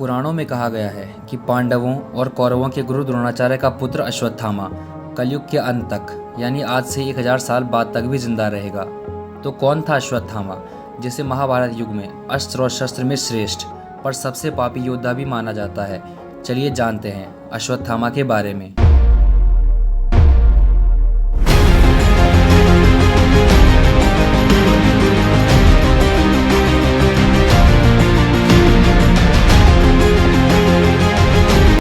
पुराणों में कहा गया है कि पांडवों और कौरवों के गुरु द्रोणाचार्य का पुत्र अश्वत्थामा कलयुग के अंत तक यानी आज से 1000 साल बाद तक भी जिंदा रहेगा। तो कौन था अश्वत्थामा, जिसे महाभारत युग में अस्त्र और शस्त्र में श्रेष्ठ पर सबसे पापी योद्धा भी माना जाता है। चलिए जानते हैं अश्वत्थामा के बारे में।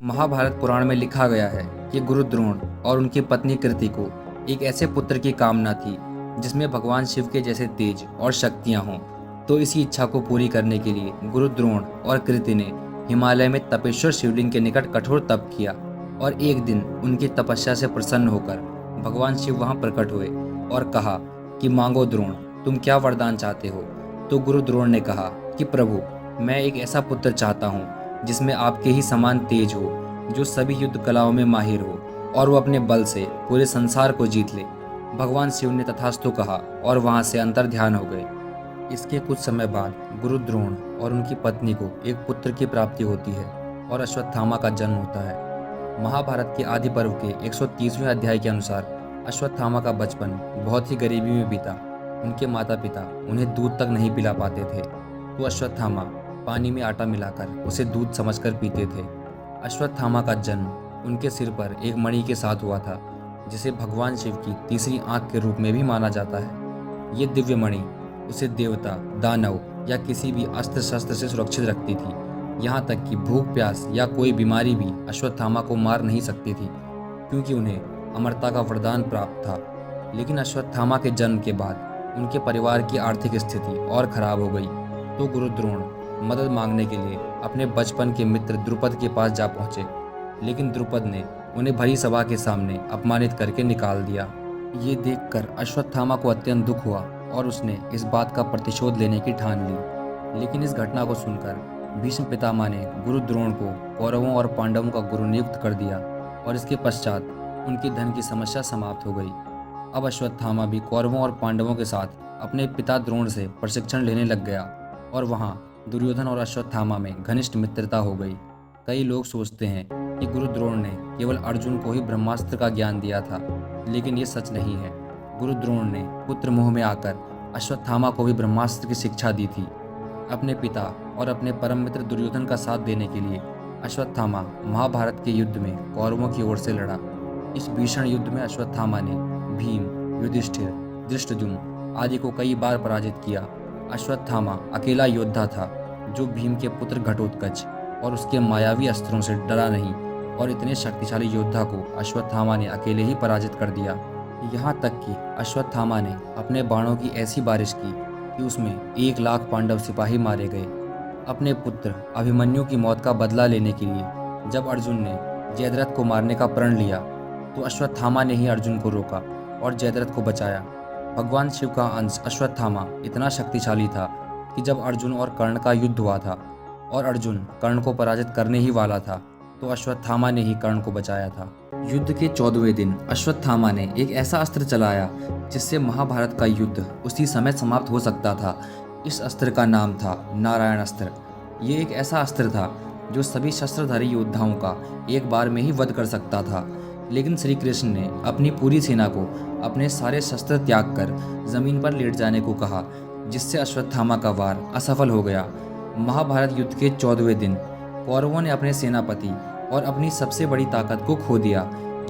महाभारत पुराण में लिखा गया है कि गुरु द्रोण और उनकी पत्नी कृति को एक ऐसे पुत्र की कामना थी जिसमें भगवान शिव के जैसे तेज और शक्तियां हों। तो इसी इच्छा को पूरी करने के लिए गुरु द्रोण और कृति ने हिमालय में तपेश्वर शिवलिंग के निकट कठोर तप किया और एक दिन उनकी तपस्या से प्रसन्न होकर भगवान शिव वहां प्रकट हुए और कहा कि मांगो द्रोण, तुम क्या वरदान चाहते हो। तो गुरु द्रोण ने कहा कि प्रभु, मैं एक ऐसा पुत्र चाहता हूँ जिसमें आपके ही समान तेज हो, जो सभी युद्ध कलाओं में माहिर हो और वो अपने बल से पूरे संसार को जीत ले। भगवान शिव ने तथास्तु कहा और वहां से अंतर ध्यान हो गए। इसके कुछ समय बाद गुरु द्रोण और उनकी पत्नी को एक पुत्र की प्राप्ति होती है और अश्वत्थामा का जन्म होता है। महाभारत के आदि पर्व के 130वें अध्याय के अनुसार अश्वत्थामा का बचपन बहुत ही गरीबी में बीता। उनके माता पिता उन्हें दूध तक नहीं पिला पाते थे, तो अश्वत्थामा पानी में आटा मिलाकर उसे दूध समझकर पीते थे। अश्वत्थामा का जन्म उनके सिर पर एक मणि के साथ हुआ था, जिसे भगवान शिव की तीसरी आंख के रूप में भी माना जाता है। ये दिव्य मणि उसे देवता, दानव या किसी भी अस्त्र शस्त्र से सुरक्षित रखती थी। यहाँ तक कि भूख प्यास या कोई बीमारी भी अश्वत्थामा को मार नहीं सकती थी, क्योंकि उन्हें अमरता का वरदान प्राप्त था। लेकिन अश्वत्थामा के जन्म के बाद उनके परिवार की आर्थिक स्थिति और खराब हो गई, तो गुरु द्रोण मदद मांगने के लिए अपने बचपन के मित्र द्रुपद के पास जा पहुंचे। लेकिन द्रुपद ने उन्हें भरी सभा के सामने अपमानित करके निकाल दिया। ये देखकर अश्वत्थामा को अत्यंत दुख हुआ और उसने इस बात का प्रतिशोध लेने की ठान ली। लेकिन इस घटना को सुनकर भीष्म पितामह ने गुरु द्रोण को कौरवों और पांडवों का गुरु नियुक्त कर दिया और इसके पश्चात उनकी धन की समस्या समाप्त हो गई। अब अश्वत्थामा भी कौरवों और पांडवों के साथ अपने पिता द्रोण से प्रशिक्षण लेने लग गया और वहाँ दुर्योधन और अश्वत्थामा में घनिष्ठ मित्रता हो गई। कई लोग सोचते हैं कि गुरु द्रोण ने केवल अर्जुन को ही ब्रह्मास्त्र का ज्ञान दिया था, लेकिन ये सच नहीं है। गुरु द्रोण ने पुत्र मोह में आकर अश्वत्थामा को भी ब्रह्मास्त्र की शिक्षा दी थी। अपने पिता और अपने परम मित्र दुर्योधन का साथ देने के लिए अश्वत्थामा महाभारत के युद्ध में कौरवों की ओर से लड़ा। इस भीषण युद्ध में अश्वत्थामा ने भीम, युधिष्ठिर, धृष्टद्युम्न आदि को कई बार पराजित किया। अश्वत्थामा अकेला योद्धा था जो भीम के पुत्र घटोत्कच और उसके मायावी अस्त्रों से डरा नहीं, और इतने शक्तिशाली योद्धा को अश्वत्थामा ने अकेले ही पराजित कर दिया। यहाँ तक कि अश्वत्थामा ने अपने बाणों की ऐसी बारिश की कि उसमें 1 लाख पांडव सिपाही मारे गए। अपने पुत्र अभिमन्यु की मौत का बदला लेने के लिए जब अर्जुन ने जयद्रथ को मारने का प्रण लिया, तो अश्वत्थामा ने ही अर्जुन को रोका और जयद्रथ को बचाया। भगवान शिव का अंश अश्वत्थामा इतना शक्तिशाली था कि जब अर्जुन और कर्ण का युद्ध हुआ था और अर्जुन कर्ण को पराजित करने ही वाला था, तो अश्वत्थामा ने ही कर्ण को बचाया था। युद्ध के 14वें दिन अश्वत्थामा ने एक ऐसा अस्त्र चलाया जिससे महाभारत का युद्ध उसी समय समाप्त हो सकता था। इस अस्त्र का नाम था नारायण अस्त्र। ये एक ऐसा अस्त्र था जो सभी शस्त्रधारी योद्धाओं का एक बार में ही वध कर सकता था। लेकिन श्री कृष्ण ने अपनी पूरी सेना को अपने सारे शस्त्र त्याग कर जमीन पर लेट जाने को कहा, जिससे अश्वत्थामा का वार असफल हो गया। महाभारत युद्ध के 14वें दिन कौरवों ने अपने सेनापति और अपनी सबसे बड़ी ताकत को खो दिया,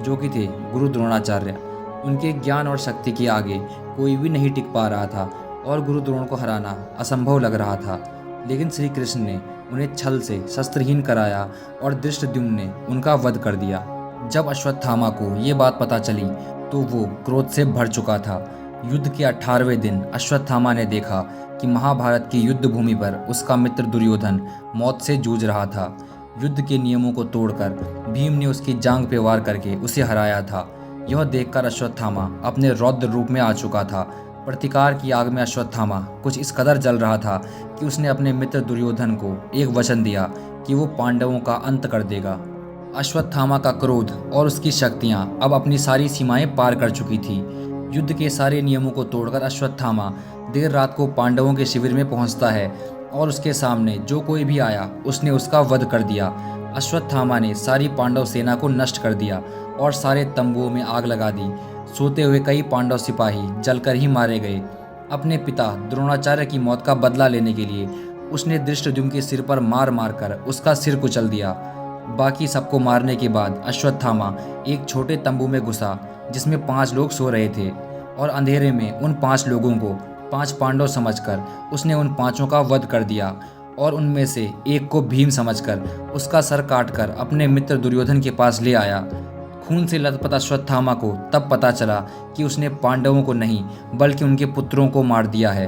जो कि थे गुरु द्रोणाचार्य। उनके ज्ञान और शक्ति के आगे कोई भी नहीं टिक पा रहा था और गुरु द्रोण को हराना असंभव लग रहा था। लेकिन श्री कृष्ण ने उन्हें छल से शस्त्रहीन कराया और धृष्टद्युम्न ने उनका वध कर दिया। जब अश्वत्थामा को ये बात पता चली तो वो क्रोध से भर चुका था। युद्ध के 18वें दिन अश्वत्थामा ने देखा कि महाभारत की युद्ध भूमि पर उसका मित्र दुर्योधन मौत से जूझ रहा था। युद्ध के नियमों को तोड़कर भीम ने उसकी जांघ पे वार करके उसे हराया था। यह देखकर अश्वत्थामा अपने रौद्र रूप में आ चुका था। प्रतिकार की आग में अश्वत्थामा कुछ इस कदर जल रहा था कि उसने अपने मित्र दुर्योधन को एक वचन दिया कि वो पांडवों का अंत कर देगा। अश्वत्थामा का क्रोध और उसकी शक्तियां अब अपनी सारी सीमाएं पार कर चुकी थी। युद्ध के सारे नियमों को तोड़कर अश्वत्थामा देर रात को पांडवों के शिविर में पहुंचता है और उसके सामने जो कोई भी आया उसने उसका वध कर दिया। अश्वत्थामा ने सारी पांडव सेना को नष्ट कर दिया और सारे तंबुओं में आग लगा दी। सोते हुए कई पांडव सिपाही जलकर ही मारे गए। अपने पिता द्रोणाचार्य की मौत का बदला लेने के लिए उसने धृष्टद्युम्न के सिर पर मार मार कर उसका सिर कुचल दिया। बाकी सबको मारने के बाद अश्वत्थामा एक छोटे तंबू में घुसा जिसमें 5 लोग सो रहे थे और अंधेरे में उन 5 लोगों को 5 पांडव समझकर उसने उन 5 का वध कर दिया और उनमें से एक को भीम समझकर उसका सर काटकर अपने मित्र दुर्योधन के पास ले आया। खून से लथपथ अश्वत्थामा को तब पता चला कि उसने पांडवों को नहीं बल्कि उनके पुत्रों को मार दिया है।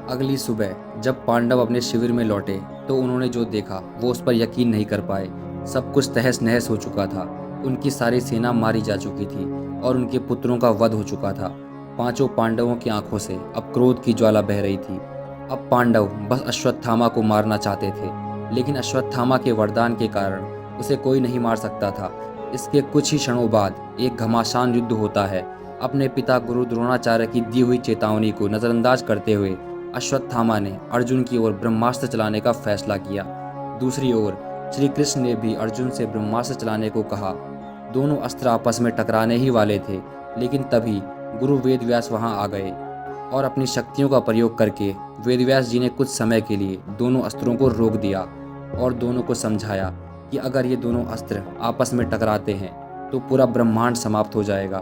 अगली सुबह जब पांडव अपने शिविर में लौटे तो उन्होंने जो देखा वो उस पर यकीन नहीं कर पाए। सब कुछ तहस नहस हो चुका था। उनकी सारी सेना मारी जा चुकी थी और उनके पुत्रों का वध हो चुका था। 5 पांडवों की आंखों से अब क्रोध की ज्वाला बह रही थी। अब पांडव बस अश्वत्थामा को मारना चाहते थे, लेकिन अश्वत्थामा के वरदान के कारण उसे कोई नहीं मार सकता था। इसके कुछ ही क्षणों बाद एक घमासान युद्ध होता है। अपने पिता गुरु द्रोणाचार्य की दी हुई चेतावनी को नज़रअंदाज करते हुए अश्वत्थामा ने अर्जुन की ओर ब्रह्मास्त्र चलाने का फैसला किया। दूसरी ओर श्री कृष्ण ने भी अर्जुन से ब्रह्मास्त्र चलाने को कहा। दोनों अस्त्र आपस में टकराने ही वाले थे, लेकिन तभी गुरु वेदव्यास वहां आ गए और अपनी शक्तियों का प्रयोग करके वेदव्यास जी ने कुछ समय के लिए दोनों अस्त्रों को रोक दिया और दोनों को समझाया कि अगर ये दोनों अस्त्र आपस में टकराते हैं तो पूरा ब्रह्मांड समाप्त हो जाएगा,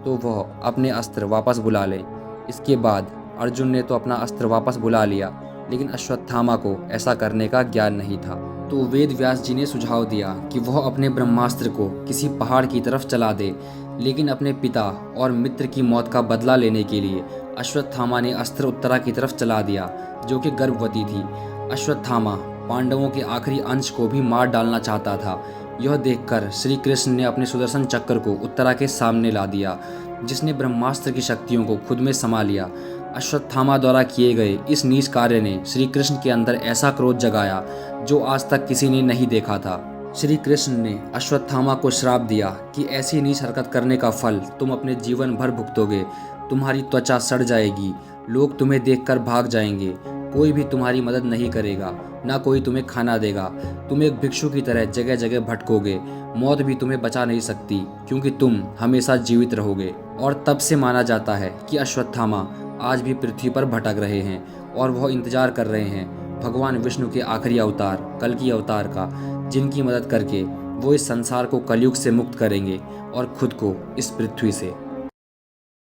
तो वह अपने अस्त्र वापस बुला लें। इसके बाद अर्जुन ने तो अपना अस्त्र वापस बुला लिया, लेकिन अश्वत्थामा को ऐसा करने का ज्ञान नहीं था। तो वेद व्यास जी ने सुझाव दिया कि वह अपने ब्रह्मास्त्र को किसी पहाड़ की तरफ चला दे, लेकिन अपने पिता और मित्र की मौत का बदला लेने के लिए अश्वत्थामा ने अस्त्र उत्तरा की तरफ चला दिया, जो कि गर्भवती थी। अश्वत्थामा पांडवों के आखिरी अंश को भी मार डालना चाहता था। यह देखकर श्री कृष्ण ने अपने सुदर्शन चक्र को उत्तरा के सामने ला दिया, जिसने ब्रह्मास्त्र की शक्तियों को खुद में समा लिया। अश्वत्थामा द्वारा किए गए इस नीच कार्य ने श्री कृष्ण के अंदर ऐसा क्रोध जगाया जो आज तक किसी ने नहीं देखा था। श्री कृष्ण ने अश्वत्थामा को श्राप दिया कि ऐसी नीच हरकत करने का फल तुम अपने जीवन भर भुगतोगे। तुम्हारी त्वचा सड़ जाएगी, लोग तुम्हें देखकर भाग जाएंगे, कोई भी तुम्हारी मदद नहीं करेगा, ना कोई तुम्हें खाना देगा। तुम एक भिक्षु की तरह जगह जगह भटकोगे, मौत भी तुम्हें बचा नहीं सकती क्योंकि तुम हमेशा जीवित रहोगे। और तब से माना जाता है कि अश्वत्थामा आज भी पृथ्वी पर भटक रहे हैं और वह इंतजार कर रहे हैं भगवान विष्णु के आखिरी अवतार कल्कि अवतार का, जिनकी मदद करके वो इस संसार को कलयुग से मुक्त करेंगे और खुद को इस पृथ्वी से।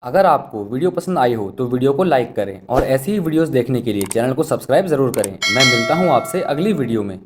अगर आपको वीडियो पसंद आई हो तो वीडियो को लाइक करें और ऐसी ही वीडियोस देखने के लिए चैनल को सब्सक्राइब ज़रूर करें। मैं मिलता हूँ आपसे अगली वीडियो में।